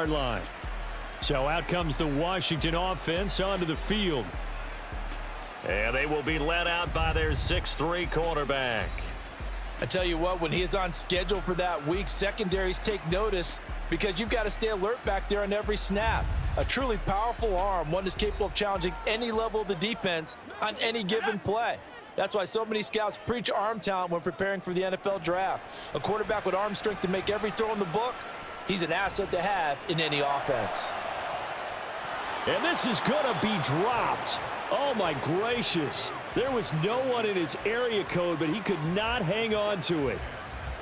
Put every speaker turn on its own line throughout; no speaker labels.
42-yard line. So out comes the Washington offense onto the field.
And they will be led out by their 6'3" quarterback.
I tell you what, when he is on schedule for that week, secondaries take notice because you've got to stay alert back there on every snap. A truly powerful arm, one that's capable of challenging any level of the defense on any given play. That's why so many scouts preach arm talent when preparing for the NFL draft. A quarterback with arm strength to make every throw in the book, he's an asset to have in any offense.
And this is going to be dropped. Oh, my gracious. There was no one in his area code, but he could not hang on to it.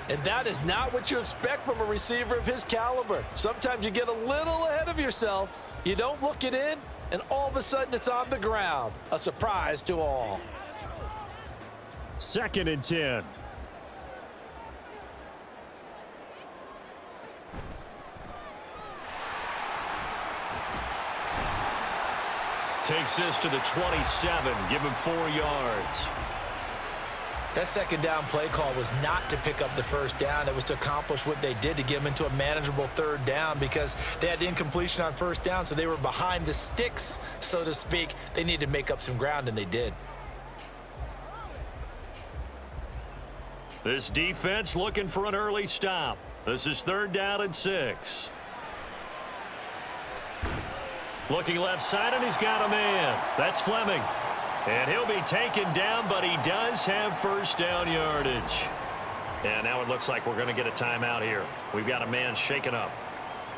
And that is not what you expect from a receiver of his caliber. Sometimes you get a little ahead of yourself. You don't look it in, and all of a sudden it's on the ground. A surprise to all.
2nd and 10.
Takes this to the 27. Give him 4 yards.
That second down play call was not to pick up the first down. It was to accomplish what they did, to get them into a manageable 3rd down, because they had incompletion on 1st down, so they were behind the sticks, so to speak. They needed to make up some ground, and they did.
This defense looking for an early stop. This is 3rd down and 6. Looking left side, and he's got a man. That's Fleming. And he'll be taken down, but he does have first down yardage. And now it looks like we're going to get a timeout here. We've got a man shaken up.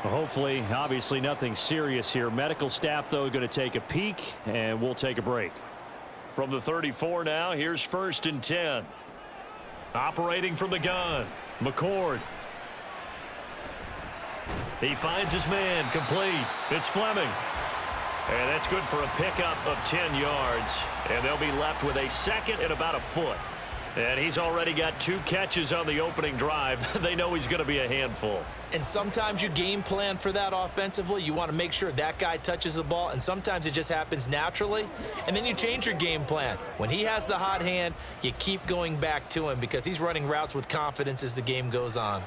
Well, hopefully, obviously nothing serious here. Medical staff, though, going to take a peek, and we'll take a break.
From the 34 now, here's 1st and 10. Operating from the gun, McCord. He finds his man, complete. It's Fleming. And that's good for a pickup of 10 yards. And they'll be left with a 2nd and about a foot. And he's already got 2 catches on the opening drive. They know he's going to be a handful.
And sometimes you game plan for that offensively. You want to make sure that guy touches the ball, and sometimes it just happens naturally. And then you change your game plan. When he has the hot hand, you keep going back to him because he's running routes with confidence as the game goes on.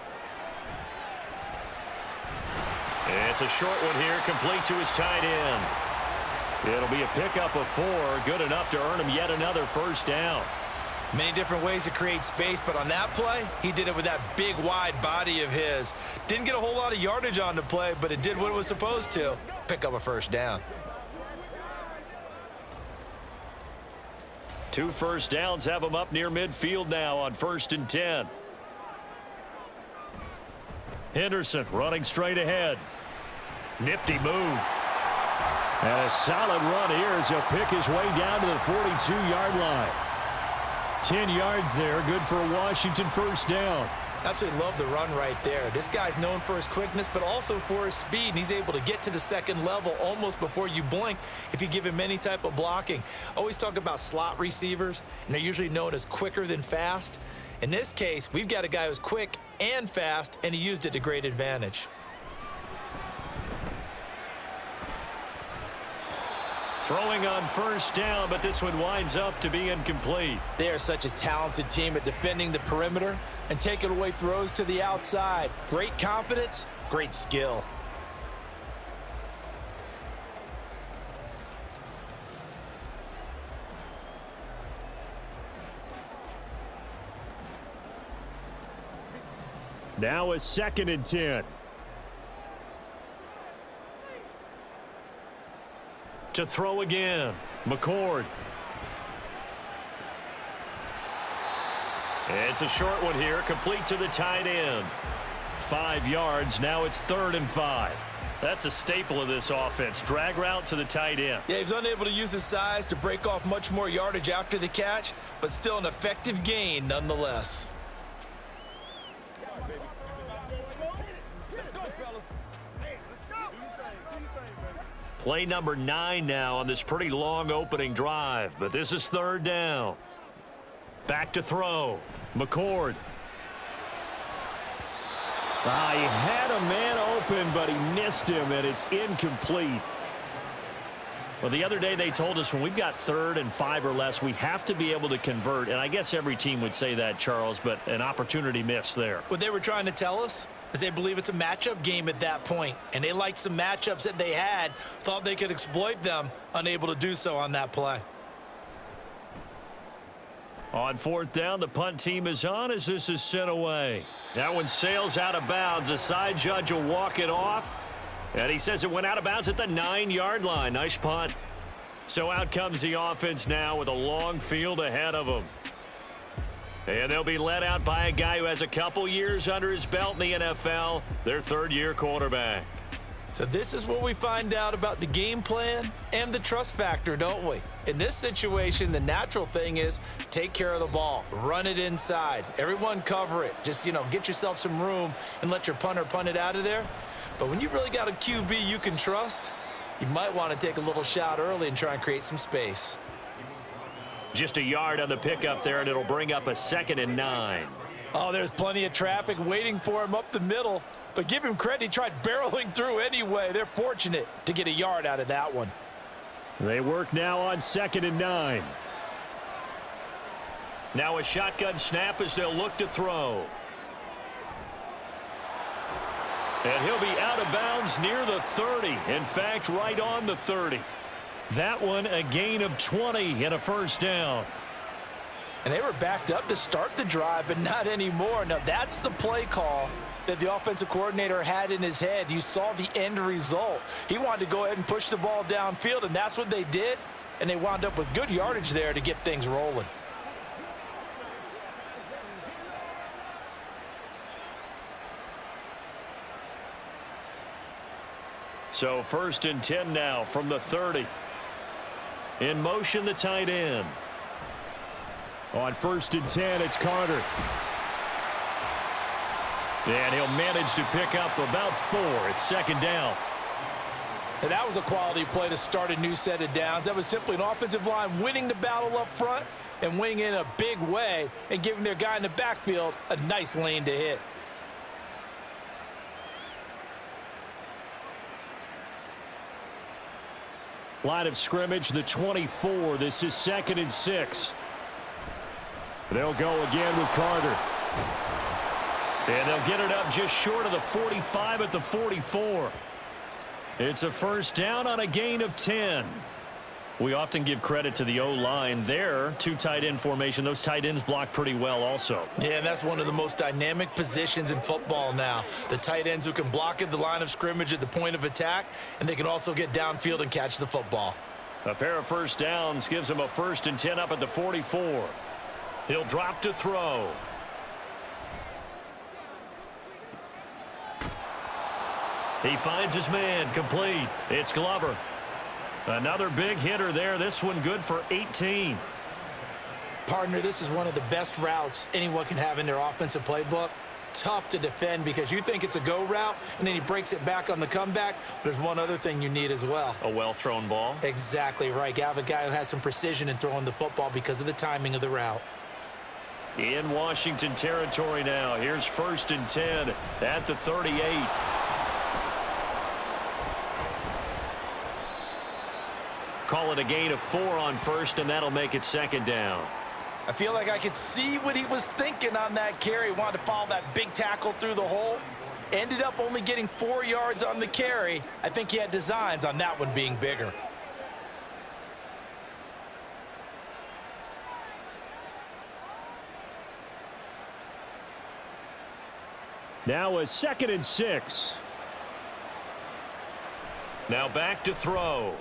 It's a short one here, complete to his tight end. It'll be a pickup of 4, good enough to earn him yet another first down.
Many different ways to create space, but on that play, he did it with that big, wide body of his. Didn't get a whole lot of yardage on the play, but it did what it was supposed to. Pick up a first down.
2 first downs have him up near midfield now on 1st and 10. Henderson running straight ahead. Nifty move.
And a solid run here as he'll pick his way down to the 42-yard line. 10 yards there, good for a Washington first down.
Absolutely love the run right there. This guy's known for his quickness, but also for his speed. And he's able to get to the 2nd level almost before you blink if you give him any type of blocking. Always talk about slot receivers, and they're usually known as quicker than fast. In this case, we've got a guy who's quick and fast, and he used it to great advantage.
Throwing on first down, but this one winds up to be incomplete.
They are such a talented team at defending the perimeter and taking away throws to the outside. Great confidence, great skill.
Now a 2nd and 10.
To throw again, McCord. It's a short one here, complete to the tight end. 5 yards, now it's 3rd and 5. That's a staple of this offense, drag route to the tight end.
Yeah, he's unable to use his size to break off much more yardage after the catch, but still an effective gain nonetheless.
Play number 9 now on this pretty long opening drive, but this is 3rd down. Back to throw. McCord.
He had a man open, but he missed him, and it's incomplete.
Well, the other day they told us when we've got 3rd and 5 or less, we have to be able to convert. And I guess every team would say that, Charles, but an opportunity missed there.
What they were trying to tell us, As they believe it's a matchup game at that point, and they liked some matchups that they had, thought they could exploit them, unable to do so on that play.
On fourth down, the punt team is on as this is sent away. That one sails out of bounds. The side judge will walk it off, and he says it went out of bounds at the 9-yard line. Nice punt. So out comes the offense now with a long field ahead of them. And they'll be led out by a guy who has a couple years under his belt in the NFL, their third-year quarterback.
So this is where we find out about the game plan and the trust factor, don't we? In this situation, the natural thing is take care of the ball, run it inside, everyone cover it. Just, get yourself some room and let your punter punt it out of there. But when you really got a QB you can trust, you might want to take a little shot early and try and create some space.
Just a yard on the pickup there, and it'll bring up a 2nd and 9.
Oh, there's plenty of traffic waiting for him up the middle. But give him credit, he tried barreling through anyway. They're fortunate to get a yard out of that one.
They work now on 2nd and 9.
Now a shotgun snap as they'll look to throw. And he'll be out of bounds near the 30. In fact, right on the 30. That one a gain of 20 and a first down.
And they were backed up to start the drive, but not anymore. Now that's the play call that the offensive coordinator had in his head. You saw the end result. He wanted to go ahead and push the ball downfield, and that's what they did. And they wound up with good yardage there to get things rolling.
So 1st and 10 now from the 30. In motion, the tight end.
On 1st and 10, it's Carter.
And he'll manage to pick up about 4. It's 2nd down.
And that was a quality play to start a new set of downs. That was simply an offensive line winning the battle up front and winning in a big way and giving their guy in the backfield a nice lane to hit.
Line of scrimmage, the 24. This is 2nd and 6. They'll go again with Carter.
And they'll get it up just short of the 45 at the 44. It's a first down on a gain of 10. We often give credit to the O-line there. 2 tight end formation. Those tight ends block pretty well also.
Yeah, and that's one of the most dynamic positions in football now. The tight ends who can block at the line of scrimmage at the point of attack, and they can also get downfield and catch the football.
A pair of first downs gives him a 1st and 10 up at the 44. He'll drop to throw. He finds his man, complete. It's Glover. Another big hitter there. This one good for 18.
Partner, this is one of the best routes anyone can have in their offensive playbook. Tough to defend because you think it's a go route, and then he breaks it back on the comeback. There's one other thing you need as well.
A well-thrown ball.
Exactly right. You have a guy who has some precision in throwing the football because of the timing of the route.
In Washington territory now. Here's 1st and 10 at the 38. Call it a gain of 4 on 1st, and that'll make it 2nd down.
I feel like I could see what he was thinking on that carry. He wanted to follow that big tackle through the hole. Ended up only getting 4 yards on the carry. I think he had designs on that one being bigger.
Now a 2nd and 6.
Now back to throw.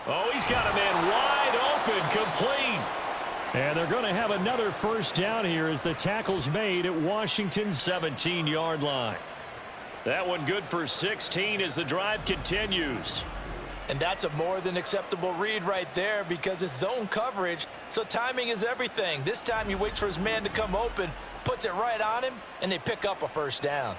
Oh, he's got a man wide open, complete.
And they're going to have another first down here as the tackle's made at Washington's
17-yard line. That one good for 16 as the drive continues.
And that's a more than acceptable read right there because it's zone coverage, so timing is everything. This time he waits for his man to come open, puts it right on him, and they pick up a first down.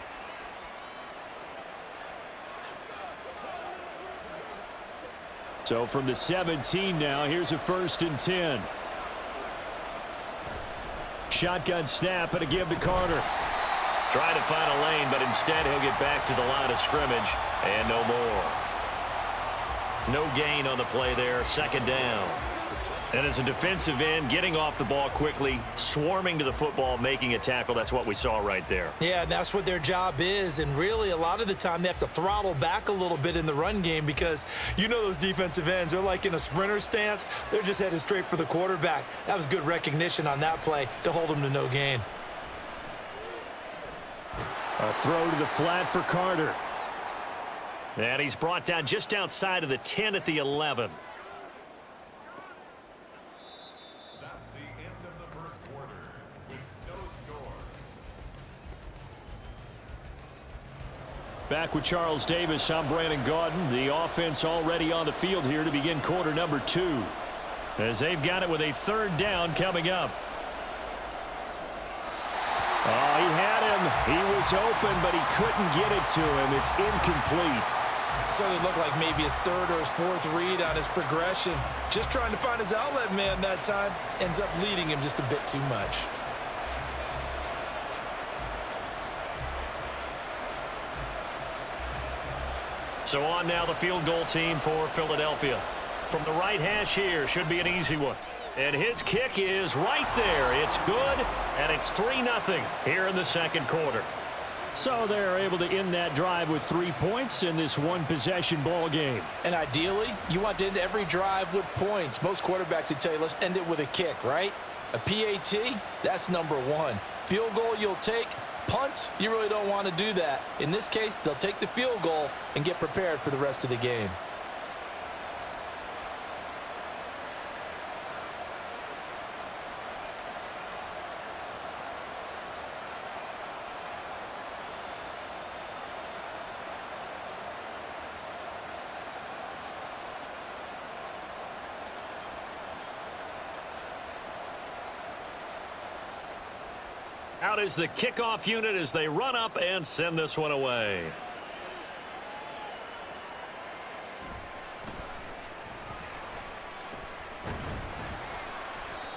So from the 17 now, here's a 1st and 10. Shotgun snap and a give to Carter.
Trying to find a lane, but instead he'll get back to the line of scrimmage and no more. No gain on the play there, 2nd down. And as a defensive end, getting off the ball quickly, swarming to the football, making a tackle, that's what we saw right there.
Yeah, and that's what their job is. And really, a lot of the time, they have to throttle back a little bit in the run game because you know those defensive ends, they're like in a sprinter stance. They're just headed straight for the quarterback. That was good recognition on that play to hold them to no gain.
A throw to the flat for Carter.
And he's brought down just outside of the 10 at the 11.
Back with Charles Davis, I'm Brandon Gaudin. The offense already on the field here to begin quarter number 2. As they've got it with a third down coming up. Oh, he had him. He was open, but he couldn't get it to him. It's incomplete.
So it looked like maybe his third or his fourth read on his progression. Just trying to find his outlet man that time. Ends up leading him just a bit too much.
So on now the field goal team for Philadelphia. From the right hash here, should be an easy one. And his kick is right there. It's good, and it's 3-0 here in the second quarter.
So they're able to end that drive with 3 points in this one-possession ball game.
And ideally, you want to end every drive with points. Most quarterbacks would tell you, let's end it with a kick, right? A PAT, that's number 1. Field goal you'll take. Punts, you really don't want to do that. In this case, they'll take the field goal and get prepared for the rest of the game.
Out is the kickoff unit as they run up and send this one away.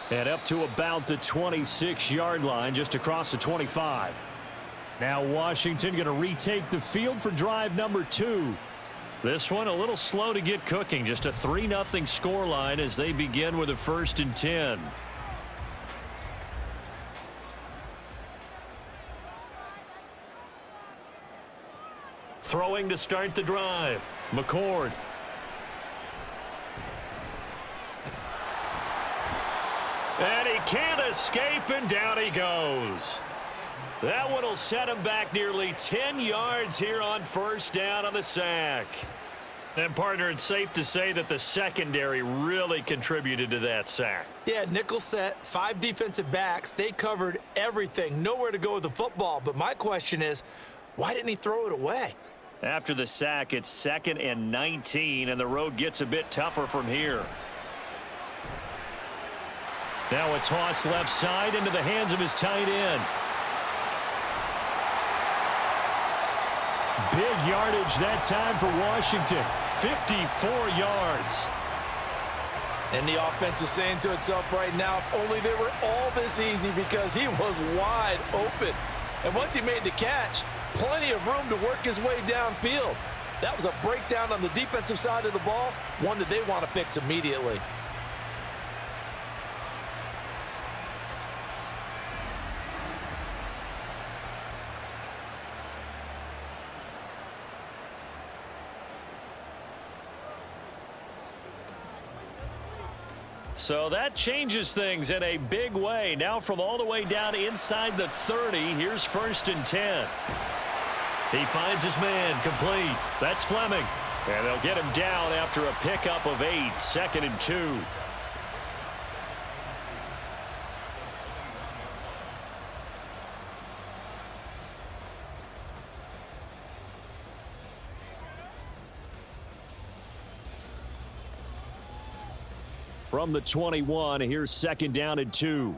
And up to about the 26-yard line, just across the 25. Now Washington going to retake the field for drive number 2. This one a little slow to get cooking. Just a 3-0 scoreline as they begin with a 1st and 10.
Throwing to start the drive. McCord. And he can't escape, and down he goes. That one will set him back nearly 10 yards here on 1st down on the sack. And, partner, it's safe to say that the secondary really contributed to that sack.
Yeah, nickel set, 5 defensive backs. They covered everything. Nowhere to go with the football. But my question is, why didn't he throw it away?
After the sack, it's 2nd and 19, and the road gets a bit tougher from here.
Now a toss left side into the hands of his tight end. Big yardage that time for Washington. 54 yards.
And the offense is saying to itself right now, if only they were all this easy, because he was wide open. And once he made the catch, plenty of room to work his way downfield. That was a breakdown on the defensive side of the ball, one that they want to fix immediately.
So that changes things in a big way. Now from all the way down inside the 30, here's 1st and 10. He finds his man, complete. That's Fleming. And they'll get him down after a pickup of 8, 2nd and 2.
From the 21, here's 2nd down and 2.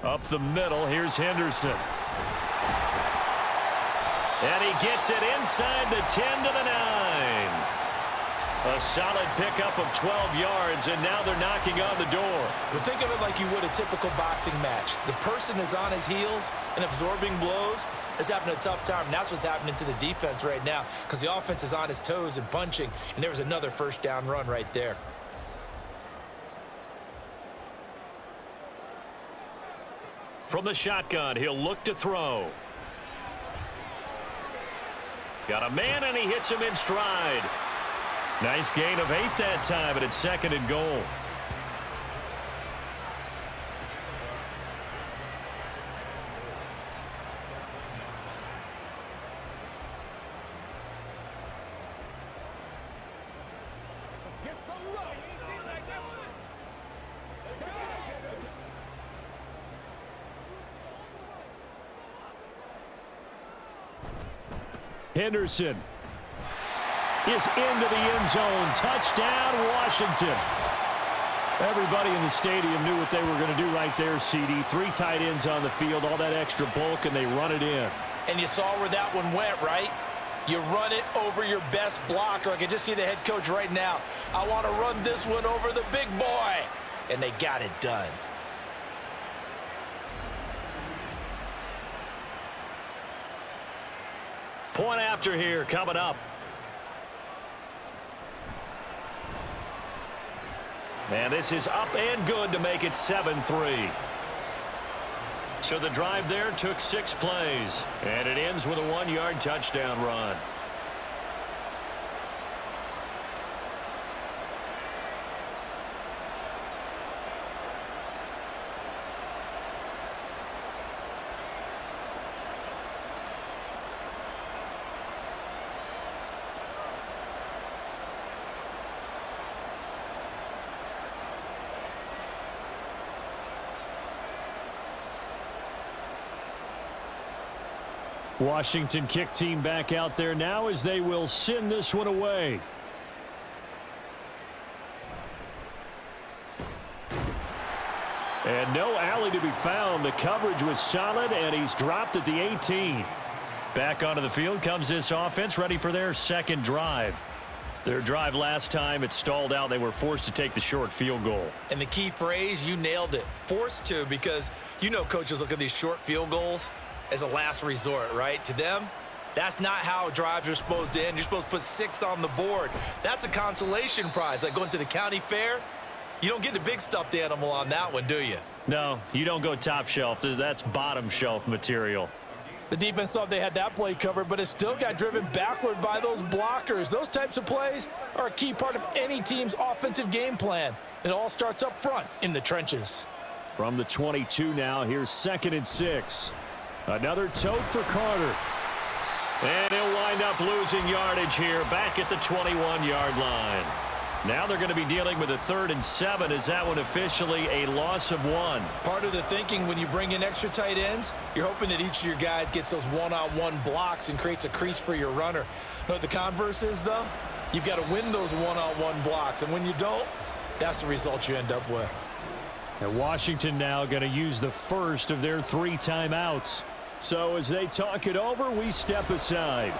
Up the middle, here's Henderson.
And he gets it inside the 10 to the 9. A solid pickup of 12 yards, and now they're knocking on the door.
But think of it like you would a typical boxing match. The person is on his heels and absorbing blows is having a tough time. And that's what's happening to the defense right now, because the offense is on his toes and punching, and there was another 1st down run right there.
From the shotgun, he'll look to throw. Got a man, and he hits him in stride. Nice gain of 8 that time, and it's 2nd and goal.
Henderson is into the end zone. Touchdown, Washington. Everybody in the stadium knew what they were going to do right there, CD. 3 tight ends on the field, all that extra bulk, and they run it in.
And you saw where that one went, right? You run it over your best blocker. I can just see the head coach right now. I want to run this one over the big boy. And they got it done.
Point after here coming up. And this is up and good to make it 7-3. So the drive there took 6 plays. And it ends with a 1-yard touchdown run.
Washington kick team back out there now as they will send this one away. And no alley to be found. The coverage was solid, and he's dropped at the 18. Back onto the field comes this offense, ready for their 2nd drive. Their drive last time, it stalled out. They were forced to take the short field goal.
And the key phrase, you nailed it. Forced to, because you know coaches look at these short field goals as a last resort, right? To them, that's not how drives are supposed to end. You're supposed to put 6 on the board. That's a consolation prize. Like going to the county fair, you don't get the big stuffed animal on that one, do you?
No, you don't go top shelf. That's bottom shelf material.
The defense thought they had that play covered, but it still got driven backward by those blockers. Those types of plays are a key part of any team's offensive game plan. It all starts up front in the trenches.
From the 22 now, here's 2nd and 6. Another tote for Carter.
And he'll wind up losing yardage here back at the 21-yard line. Now they're going to be dealing with a 3rd and 7. Is that one officially a loss of 1?
Part of the thinking when you bring in extra tight ends, you're hoping that each of your guys gets those one-on-one blocks and creates a crease for your runner. You know what the converse is, though? You've got to win those one-on-one blocks, and when you don't, that's the result you end up with.
And Washington now going to use the first of their 3 timeouts. So as they talk it over, we step aside.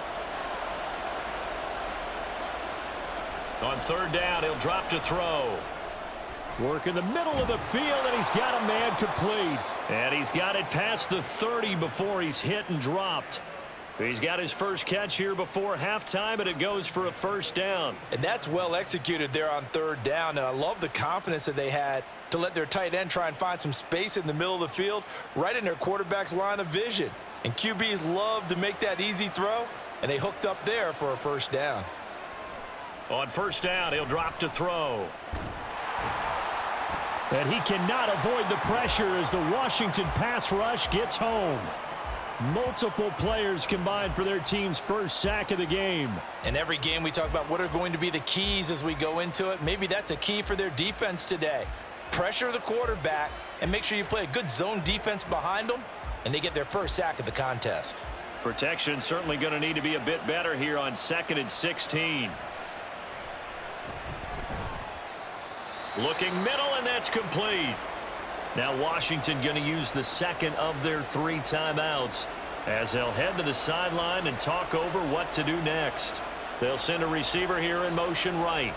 On 3rd down, he'll drop to throw.
Work in the middle of the field, and he's got a man complete.
And he's got it past the 30 before he's hit and dropped. He's got his first catch here before halftime, and it goes for a 1st down.
And that's well executed there on 3rd down, and I love the confidence that they had to let their tight end try and find some space in the middle of the field, right in their quarterback's line of vision. And QBs love to make that easy throw, and they hooked up there for a 1st down.
On 1st down, he'll drop to throw.
And he cannot avoid the pressure as the Washington pass rush gets home. Multiple players combined for their team's first sack of the game.
In every game we talk about what are going to be the keys as we go into it. Maybe that's a key for their defense today. Pressure the quarterback and make sure you play a good zone defense behind them, and they get their first sack of the contest.
Protection certainly going to need to be a bit better here on 2nd and 16. Looking middle, and that's complete. Now Washington going to use the 2nd of their 3 timeouts as they'll head to the sideline and talk over what to do next. They'll send a receiver here in motion right.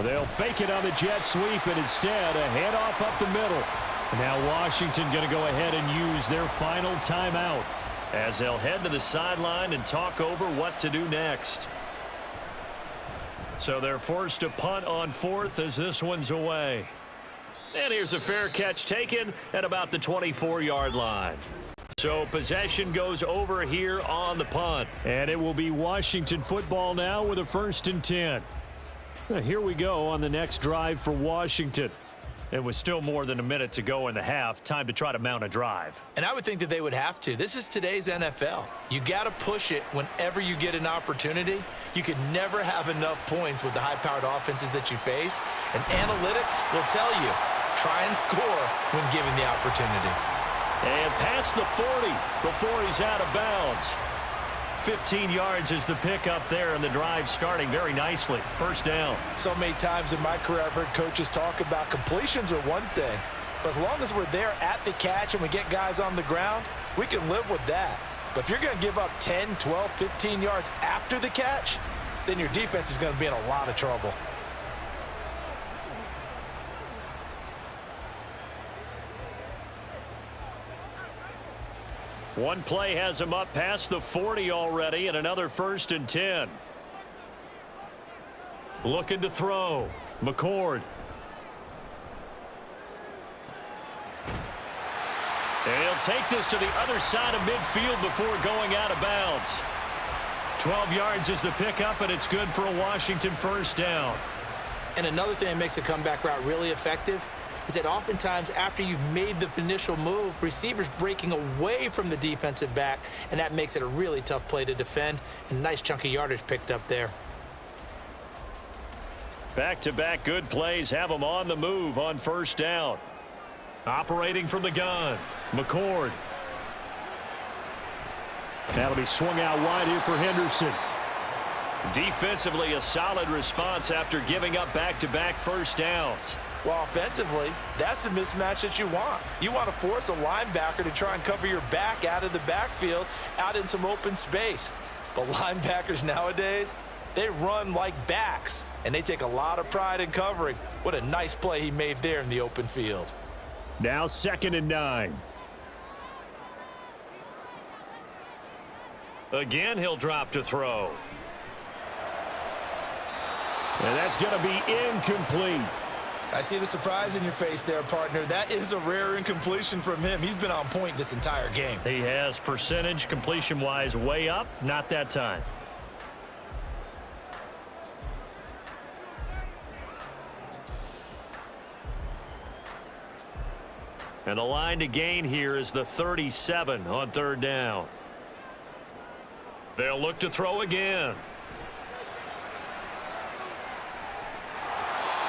They'll fake it on the jet sweep, and instead a handoff up the middle. Now Washington going to go ahead and use their final timeout as they'll head to the sideline and talk over what to do next. So they're forced to punt on 4th as this one's away.
And here's a fair catch taken at about the 24-yard line. So possession goes over here on the punt.
And it will be Washington football now with a 1st and 10. Here we go on the next drive for Washington.
It was still more than a minute to go in the half. Time to try to mount a drive.
And I would think that they would have to. This is today's NFL. You got to push it whenever you get an opportunity. You can never have enough points with the high-powered offenses that you face. And analytics will tell you, try and score when given the opportunity.
And past the 40 before he's out of bounds. 15 yards is the pickup there, and the drive starting very nicely. 1st down.
So many times in my career I've heard coaches talk about completions are one thing, but as long as we're there at the catch and we get guys on the ground, we can live with that. But if you're going to give up 10, 12, 15 yards after the catch, then your defense is going to be in a lot of trouble.
One play has him up past the 40 already, and another 1st and 10. Looking to throw. McCord. And he'll take this to the other side of midfield before going out of bounds. 12 yards is the pickup, and it's good for a Washington 1st down.
And another thing that makes a comeback route really effective is that oftentimes after you've made the initial move, receivers breaking away from the defensive back, and that makes it a really tough play to defend. And a nice chunk of yardage picked up there.
Back-to-back good plays have them on the move on 1st down. Operating from the gun, McCord.
That'll be swung out wide here for Henderson.
Defensively, a solid response after giving up back-to-back 1st downs.
Well, offensively, that's the mismatch that you want. You want to force a linebacker to try and cover your back out of the backfield, out in some open space. But linebackers nowadays, they run like backs, and they take a lot of pride in covering. What a nice play he made there in the open field.
Now 2nd and 9.
Again, he'll drop to throw.
And that's going to be incomplete.
I see the surprise in your face there, partner. That is a rare incompletion from him. He's been on point this entire game.
He has percentage completion-wise way up. Not that time. And the line to gain here is the 37 on 3rd down. They'll look to throw again.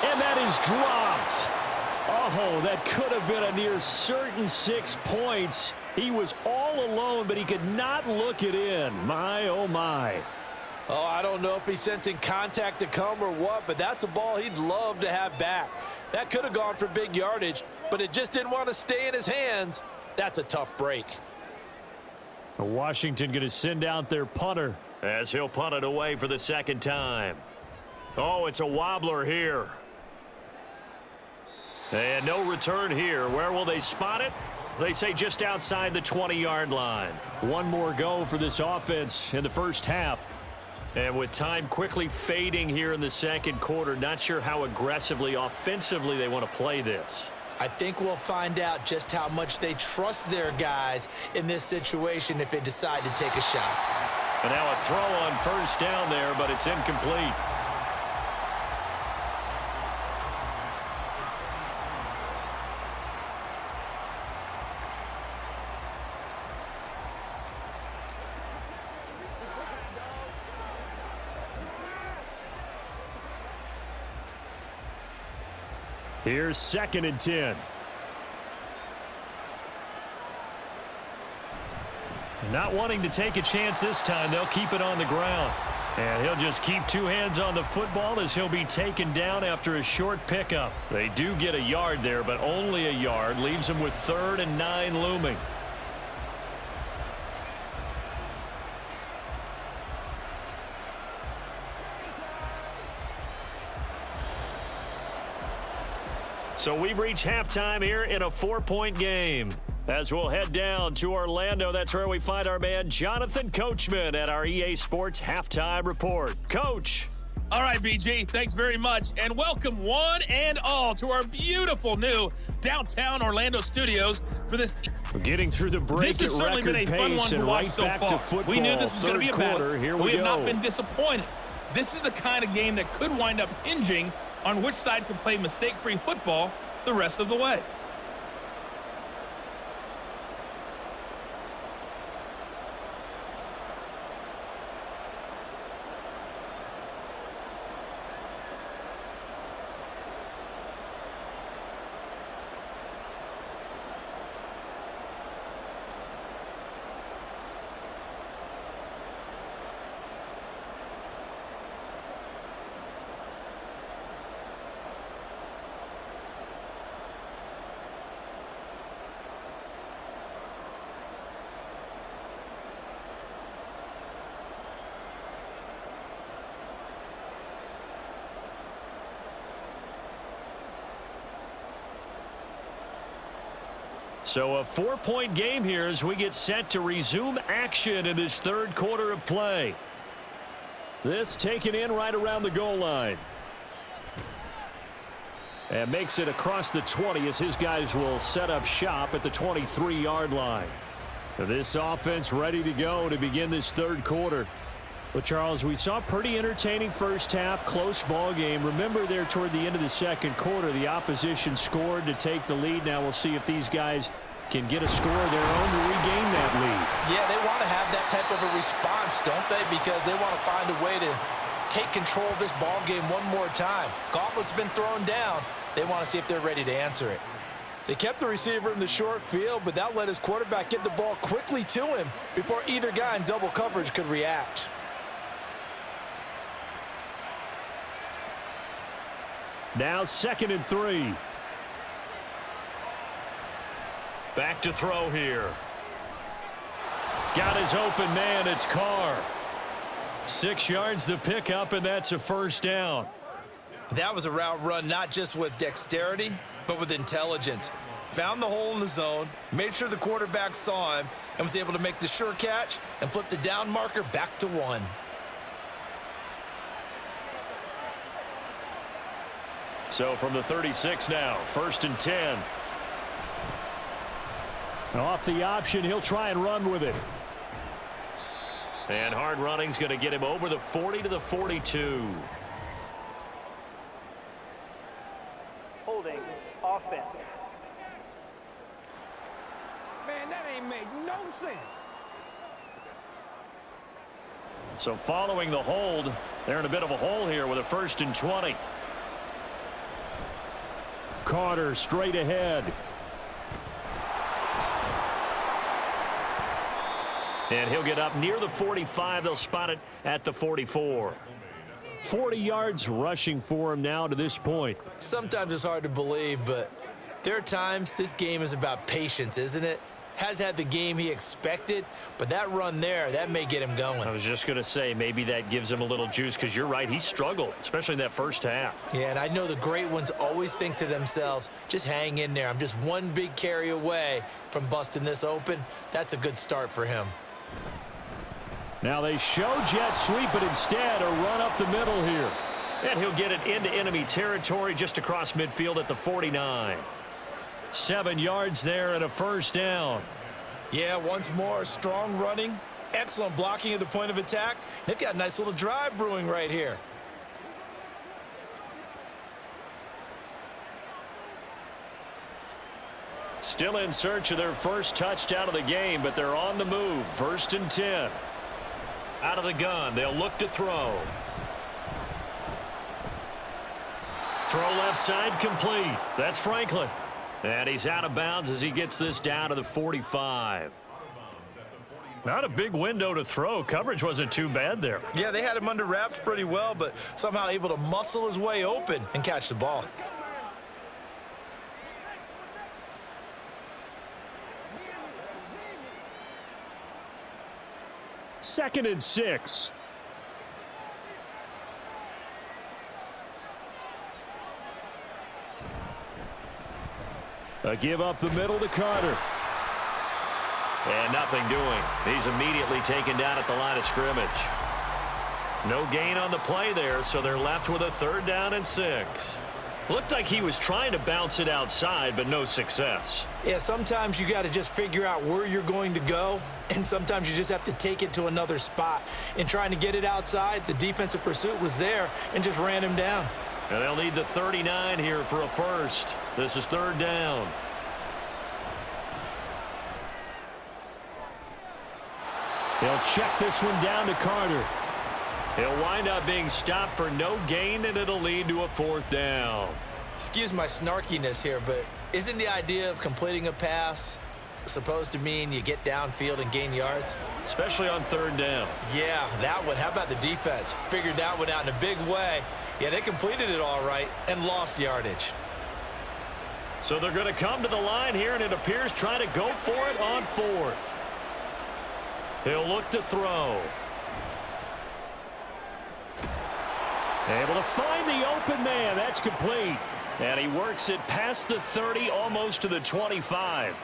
And that is dropped. Oh, that could have been a near certain 6 points. He was all alone, but he could not look it in. My, oh, my.
Oh, I don't know if he's sensing contact to come or what, but that's a ball he'd love to have back. That could have gone for big yardage, but it just didn't want to stay in his hands. That's a tough break.
Washington going to send out their punter,
as he'll punt it away for the 2nd time. Oh, it's a wobbler here. And no return here. Where will they spot it? They say just outside the 20-yard line.
One more go for this offense in the 1st half.
And with time quickly fading here in the 2nd quarter, not sure how aggressively, offensively they want to play this.
I think we'll find out just how much they trust their guys in this situation if they decide to take a shot.
And now a throw on 1st down there, but it's incomplete.
Here's 2nd and 10. Not wanting to take a chance this time, they'll keep it on the ground. And he'll just keep 2 hands on the football as he'll be taken down after a short pickup. They do get a yard there, but only a yard. Leaves them with 3rd and 9 looming.
So we've reached halftime here in a 4-point game. As we'll head down to Orlando, that's where we find our man Jonathan Coachman at our EA Sports Halftime Report. Coach.
All right, BG, thanks very much, and welcome one and all to our beautiful new downtown Orlando studios for this.
We're getting through the break.
This has certainly been a fun one to watch so far. We knew this was going to be a battle.
Here
we have not been disappointed. This is the kind of game that could wind up hinging on which side can play mistake-free football the rest of the way.
So a 4-point game here as we get set to resume action in this third quarter of play. This taken in right around the goal line. And makes it across the 20 as his guys will set up shop at the 23-yard line. This offense ready to go to begin this third quarter. Well, Charles, we saw a pretty entertaining first half, close ball game. Remember there toward the end of the second quarter, the opposition scored to take the lead. Now we'll see if these guys can get a score of their own to regain that lead.
Yeah, they want to have that type of a response, don't they? Because they want to find a way to take control of this ball game one more time. Gauntlet's been thrown down. They want to see if they're ready to answer it. They kept the receiver in the short field, but that let his quarterback get the ball quickly to him before either guy in double coverage could react.
Now 2nd and 3.
Back to throw here.
Got his open man. It's Carr. 6 yards the pickup, and that's a first down.
That was a route run not just with dexterity, but with intelligence. Found the hole in the zone, made sure the quarterback saw him, and was able to make the sure catch and flip the down marker back to 1.
So from the 36 now, 1st and 10. Off the option, he'll try and run with it.
And hard running's going to get him over the 40 to the 42.
Holding offense.
Man, that ain't make no sense.
So following the hold, they're in a bit of a hole here with a 1st and 20. Carter straight ahead.
And he'll get up near the 45. They'll spot it at the 44.
40 yards rushing for him now to this point.
Sometimes it's hard to believe, but there are times this game is about patience, isn't it? Has had the game he expected, but that run there, that may get him going.
I was just going to say maybe that gives him a little juice because you're right. He struggled, especially in that first half.
Yeah, and I know the great ones always think to themselves, just hang in there. I'm just one big carry away from busting this open. That's a good start for him.
Now they show jet sweep, but instead a run up the middle here.
And he'll get it into enemy territory just across midfield at the 49.
7 yards there and a first down.
Yeah, once more, strong running, excellent blocking at the point of attack. They've got a nice little drive brewing right here.
Still in search of their first touchdown of the game, but they're on the move. 1st and 10.
Out of the gun, they'll look to throw.
Throw left side complete. That's Franklin.
And he's out of bounds as he gets this down to the 45.
Not a big window to throw. Coverage wasn't too bad there.
Yeah, they had him under wraps pretty well, but somehow able to muscle his way open and catch the ball.
Second and 6. A give up the middle to Carter.
And nothing doing. He's immediately taken down at the line of scrimmage. No gain on the play there, so they're left with a 3rd down and 6. Looked like he was trying to bounce it outside, but no success.
Yeah, sometimes you got to just figure out where you're going to go, and sometimes you just have to take it to another spot. In trying to get it outside, the defensive pursuit was there and just ran him down.
And they'll need the 39 here for a first. This is 3rd down.
They'll check this one down to Carter.
He'll wind up being stopped for no gain, and it'll lead to a 4th down.
Excuse my snarkiness here, but isn't the idea of completing a pass supposed to mean you get downfield and gain yards?
Especially on 3rd down.
Yeah, that one. How about the defense? Figured that one out in a big way. Yeah, they completed it all right and lost yardage.
So they're going to come to the line here, and it appears trying to go for it on 4th. He'll look to throw.
Able to find the open man. That's complete. And he works it past the 30, almost to the 25.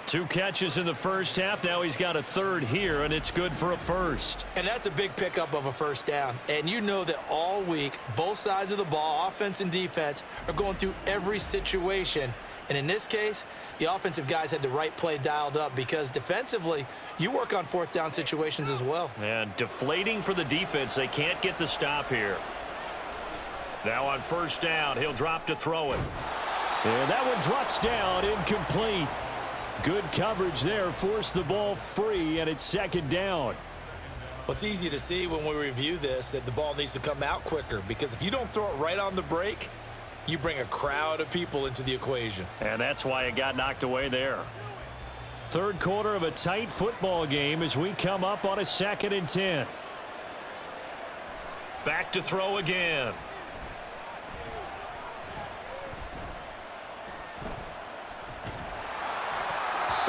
2 catches in the first half. Now he's got a 3rd here, and it's good for a first.
And that's a big pickup of a first down. And you know that all week, both sides of the ball, offense and defense, are going through every situation. And in this case, the offensive guys had the right play dialed up because defensively, you work on 4th down situations as well.
And deflating for the defense. They can't get the stop here. Now on 1st down, he'll drop to throw it.
And that one drops down, incomplete. Good coverage there, forced the ball free, and it's 2nd down.
Well, it's easy to see when we review this that the ball needs to come out quicker because if you don't throw it right on the break, you bring a crowd of people into the equation.
And that's why it got knocked away there.
3rd quarter of a tight football game as we come up on a 2nd and 10.
Back to throw again.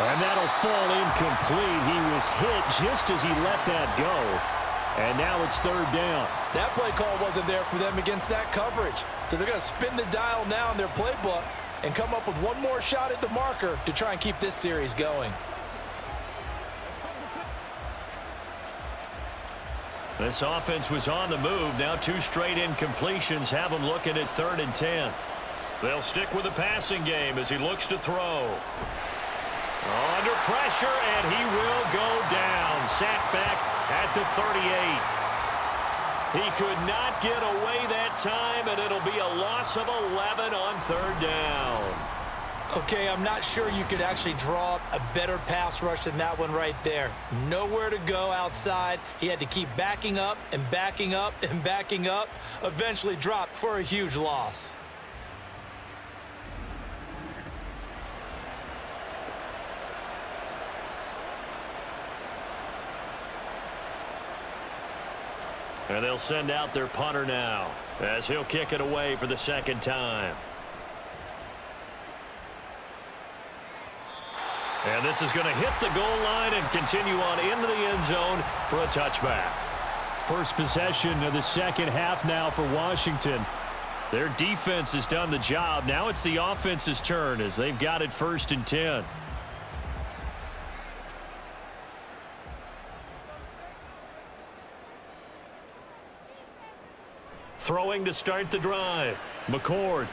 And that'll fall incomplete. He was hit just as he let that go. And now it's 3rd down.
That play call wasn't there for them against that coverage. So they're going to spin the dial now in their playbook and come up with one more shot at the marker to try and keep this series going.
This offense was on the move. Now 2 straight incompletions have them looking at 3rd and 10. They'll stick with the passing game as he looks to throw. Under pressure, and he will go down. Sacked back at the 38. He could not get away that time, and it'll be a loss of 11 on 3rd down.
Okay, I'm not sure you could actually draw up a better pass rush than that one right there. Nowhere to go outside. He had to keep backing up and backing up and backing up. Eventually dropped for a huge loss.
And they'll send out their punter now as he'll kick it away for the 2nd time. And this is going to hit the goal line and continue on into the end zone for a touchback.
First possession of the 2nd half now for Washington.
Their defense has done the job. Now it's the offense's turn as they've got it 1st and 10. Throwing to start the drive. McCord.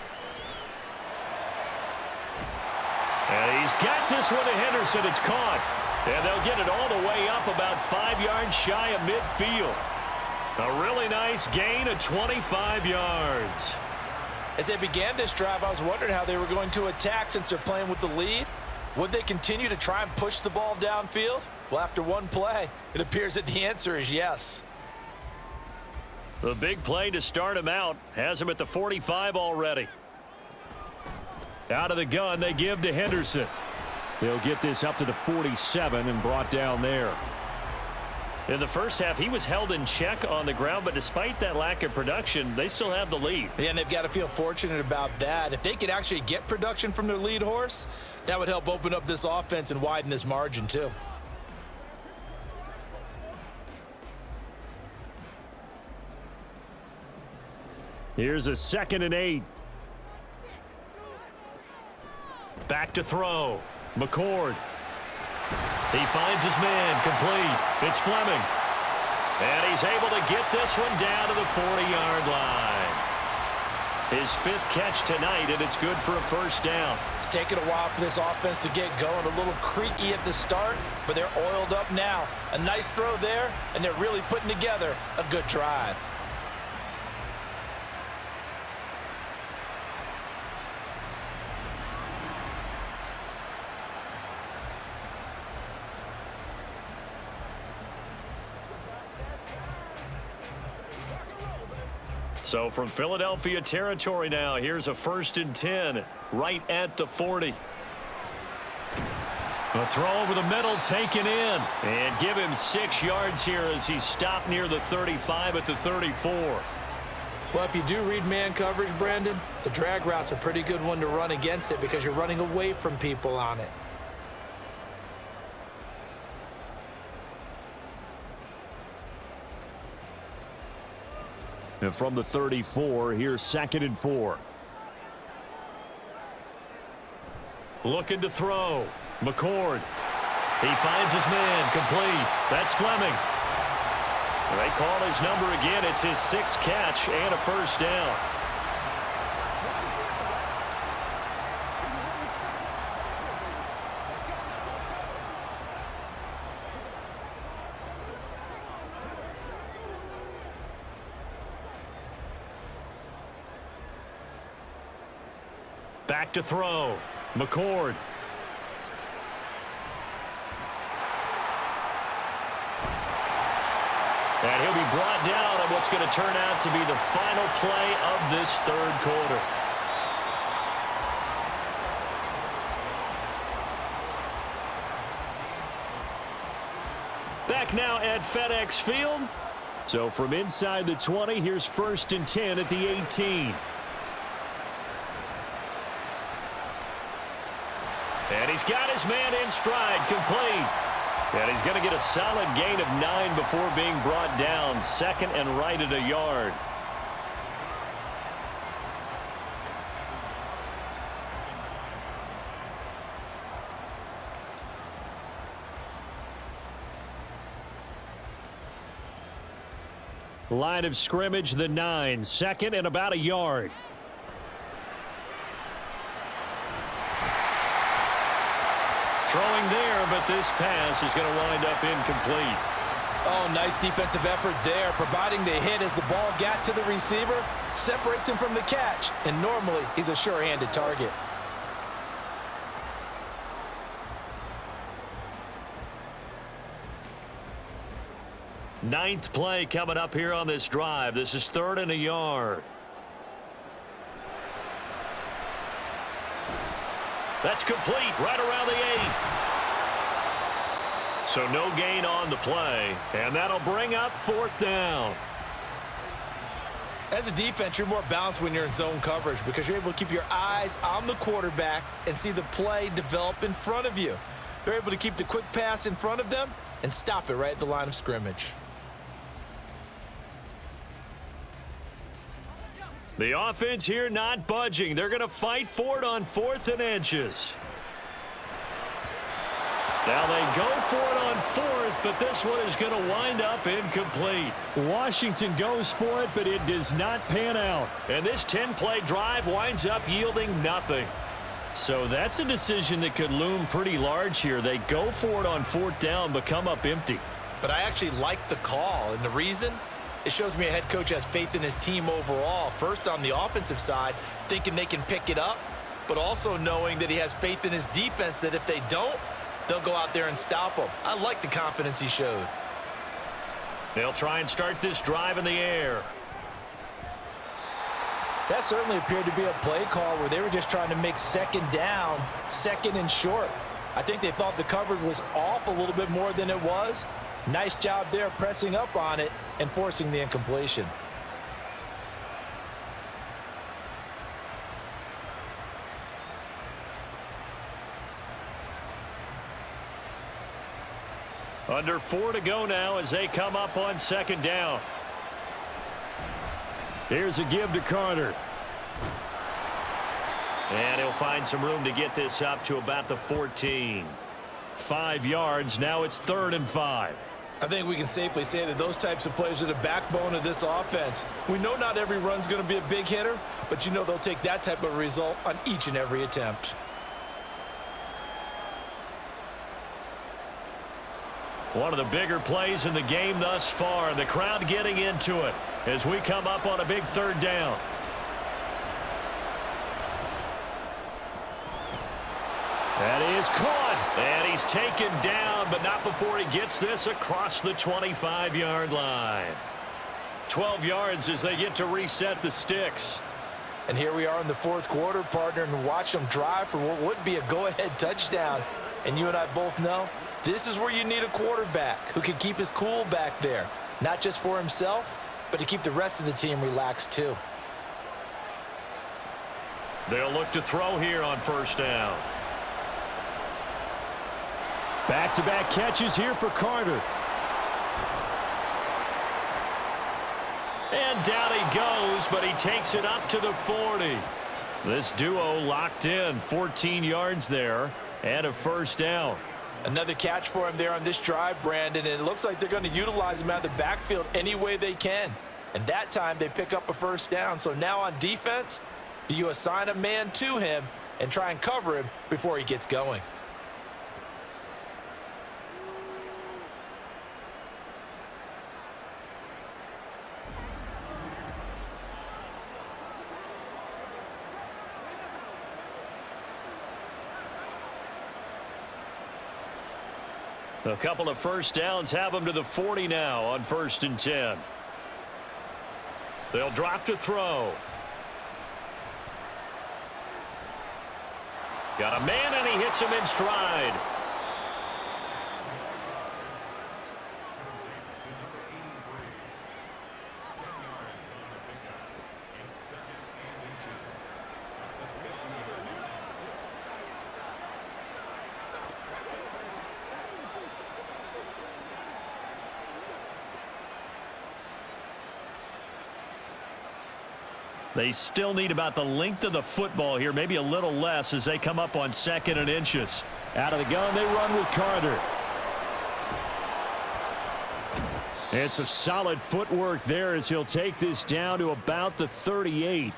And he's got this one to Henderson. It's caught. And they'll get it all the way up about 5 yards shy of midfield. A really nice gain of 25 yards.
As they began this drive, I was wondering how they were going to attack since they're playing with the lead. Would they continue to try and push the ball downfield? Well, after one play, it appears that the answer is yes.
The big play to start him out has him at the 45 already.
Out of the gun, they give to Henderson. They'll get this up to the 47 and brought down there.
In the first half, he was held in check on the ground, but despite that lack of production, they still have the lead.
Yeah, and they've got to feel fortunate about that. If they could actually get production from their lead horse, that would help open up this offense and widen this margin too.
Here's a 2nd and 8.
Back to throw. McCord. He finds his man complete. It's Fleming. And he's able to get this one down to the 40-yard line. His 5th catch tonight, and it's good for a first down.
It's taken a while for this offense to get going. A little creaky at the start, but they're oiled up now. A nice throw there, and they're really putting together a good drive.
So from Philadelphia territory now, here's a 1st and 10 right at the 40.
A throw over the middle taken in.
And give him 6 yards here as he stopped near the 35 at the 34.
Well, if you do read man coverage, Brandon, the drag route's a pretty good one to run against it because you're running away from people on it.
And from the 34, here's 2nd and 4.
Looking to throw. McCord. He finds his man. Complete. That's Fleming. They call his number again. It's his 6th catch and a first down. Back to throw. McCord. And he'll be brought down on what's going to turn out to be the final play of this 3rd quarter. Back now at FedEx Field.
So from inside the 20, here's 1st and 10 at the 18.
And he's got his man in stride, complete. And he's going to get a solid gain of 9 before being brought down. 2nd and right at a yard.
Line of scrimmage, the 9. 2nd and about a yard.
Throwing there, but this pass is going to wind up incomplete.
Oh, nice defensive effort there, providing the hit as the ball got to the receiver, separates him from the catch, and normally he's a sure-handed target.
Ninth play coming up here on this drive. This is 3rd and a yard. That's complete right around the 8. So no gain on the play, and that'll bring up 4th down.
As a defense, you're more balanced when you're in zone coverage because you're able to keep your eyes on the quarterback and see the play develop in front of you. They're able to keep the quick pass in front of them and stop it right at the line of scrimmage.
The offense here not budging. They're going to fight for it on 4th and inches. Now they go for it on 4th, but this one is going to wind up incomplete.
Washington goes for it, but it does not pan out.
And this 10-play drive winds up yielding nothing.
So that's a decision that could loom pretty large here. They go for it on 4th down, but come up empty.
But I actually like the call, and the reason? It shows me a head coach has faith in his team overall. First, on the offensive side, thinking they can pick it up, but also knowing that he has faith in his defense that if they don't, they'll go out there and stop them. I like the confidence he showed.
They'll try and start this drive in the air.
That certainly appeared to be a play call where they were just trying to make 2nd down, 2nd and short. I think they thought the coverage was off a little bit more than it was. Nice job there pressing up on it and forcing the incompletion.
Under 4 to go now as they come up on 2nd down.
Here's a give to Carter.
And he'll find some room to get this up to about the 14.
5 yards. Now it's 3rd and 5.
I think we can safely say that those types of players are the backbone of this offense. We know not every run's going to be a big hitter, but you know they'll take that type of result on each and every attempt.
One of the bigger plays in the game thus far, and the crowd getting into it as we come up on a big third down. That is caught, and he's taken down, but not before he gets this across the 25-yard line. 12 yards as they get to reset the sticks.
And here we are in the fourth quarter, partner, and watch them drive for what would be a go-ahead touchdown. And you and I both know this is where you need a quarterback who can keep his cool back there, not just for himself, but to keep the rest of the team relaxed too.
They'll look to throw here on first down.
Back-to-back catches here for Carter.
And down he goes, but he takes it up to the 40. This duo locked in, 14 yards there, and a first down.
Another catch for him there on this drive, Brandon, and it looks like they're going to utilize him out of the backfield any way they can. And that time they pick up a first down. So now on defense, do you assign a man to him and try and cover him before he gets going?
A couple of first downs have them to the 40 now on 1st and 10. They'll drop to throw. Got a man, and he hits him in stride. They still need about the length of the football here, maybe a little less as they come up on 2nd and inches.
Out of the gun, they run with Carter. It's a solid footwork there as he'll take this down to about the 38.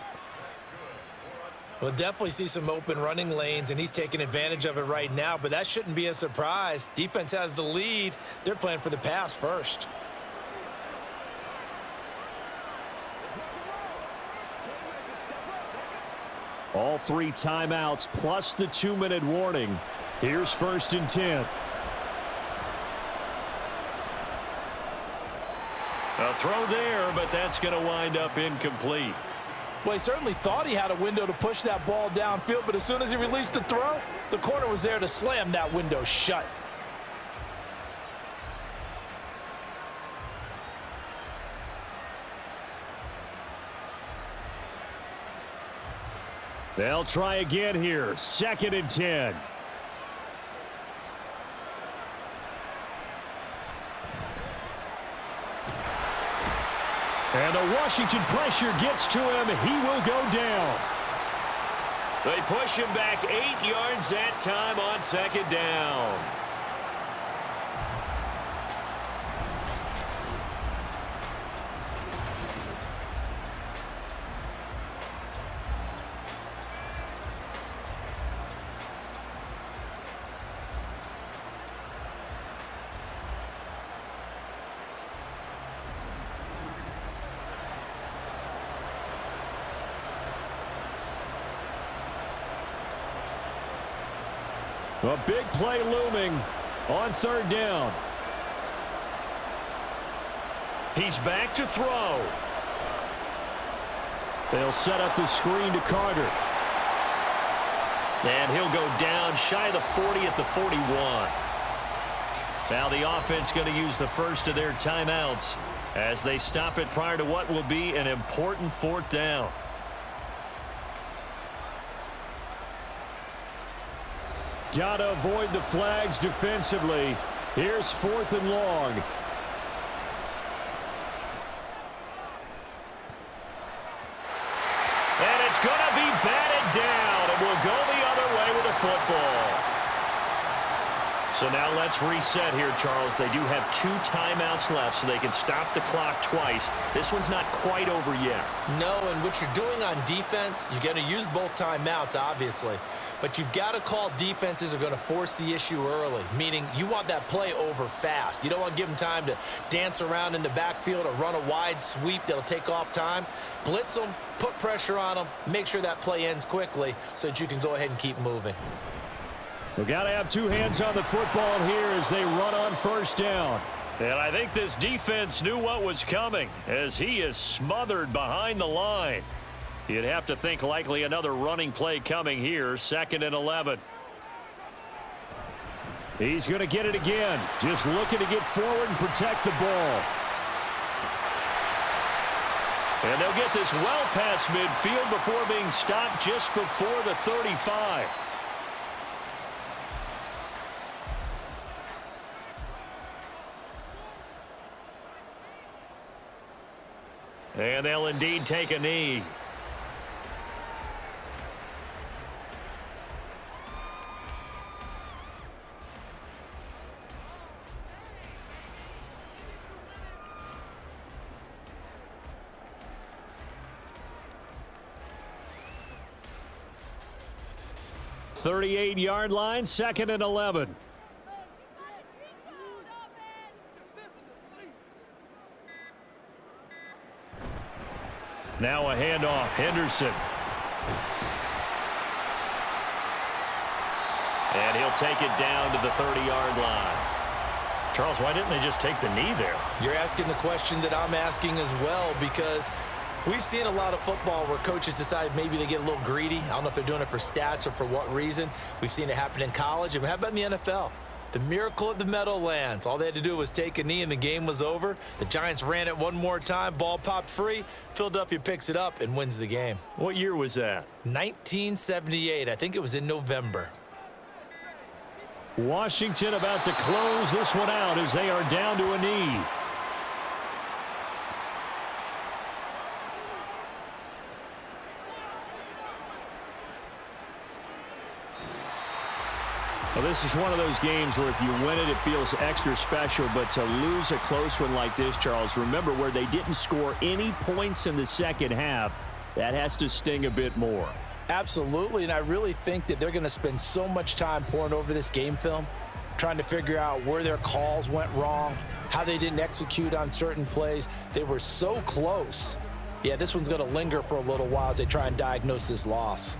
We'll definitely see some open running lanes, and he's taking advantage of it right now, but that shouldn't be a surprise. Defense has the lead. They're playing for the pass first.
All 3 timeouts plus the 2-minute warning. Here's 1st and 10.
A throw there, but that's going to wind up incomplete.
Well, he certainly thought he had a window to push that ball downfield, but as soon as he released the throw, the corner was there to slam that window shut.
They'll try again here. 2nd and 10. And the Washington pressure gets to him. He will go down.
They push him back 8 yards that time on 2nd down.
A big play looming on 3rd down.
He's back to throw.
They'll set up the screen to Carter.
And he'll go down shy of the 40 at the 41. Now the offense going to use the first of their timeouts as they stop it prior to what will be an important 4th down.
Got to avoid the flags defensively. Here's 4th and long.
And it's going to be batted down, and we'll go the other way with the football. So now let's reset here, Charles. They do have 2 timeouts left, so they can stop the clock twice. This one's not quite over yet.
No, and what you're doing on defense, you're going to use both timeouts, obviously. But you've got to call defenses are going to force the issue early, meaning you want that play over fast. You don't want to give them time to dance around in the backfield or run a wide sweep that'll take off time. Blitz them, put pressure on them, make sure that play ends quickly so that you can go ahead and keep moving.
We've got to have 2 hands on the football here as they run on first down.
And I think this defense knew what was coming as he is smothered behind the line. You'd have to think likely another running play coming here, 2nd and 11.
He's going to get it again. Just looking to get forward and protect the ball.
And they'll get this well past midfield before being stopped just before the 35. And they'll indeed take a knee.
.38-yard line, 2nd and 11. Now a handoff, Henderson.
And he'll take it down to the 30-yard line.
Charles, why didn't they just take the knee there?
You're asking the question that I'm asking as well, because we've seen a lot of football where coaches decide maybe they get a little greedy. I don't know if they're doing it for stats or for what reason. We've seen it happen in college. And how about in the NFL? The miracle at the Meadowlands. All they had to do was take a knee and the game was over. The Giants ran it one more time. Ball popped free. Philadelphia picks it up and wins the game.
What year was that?
1978. I think it was in November.
Washington about to close this one out as they are down to a knee. Well, this is one of those games where if you win it, it feels extra special. But to lose a close one like this, Charles, remember where they didn't score any points in the second half, that has to sting a bit more.
Absolutely, and I really think that they're going to spend so much time pouring over this game film, trying to figure out where their calls went wrong, how they didn't execute on certain plays. They were so close. Yeah, this one's going to linger for a little while as they try and diagnose this loss.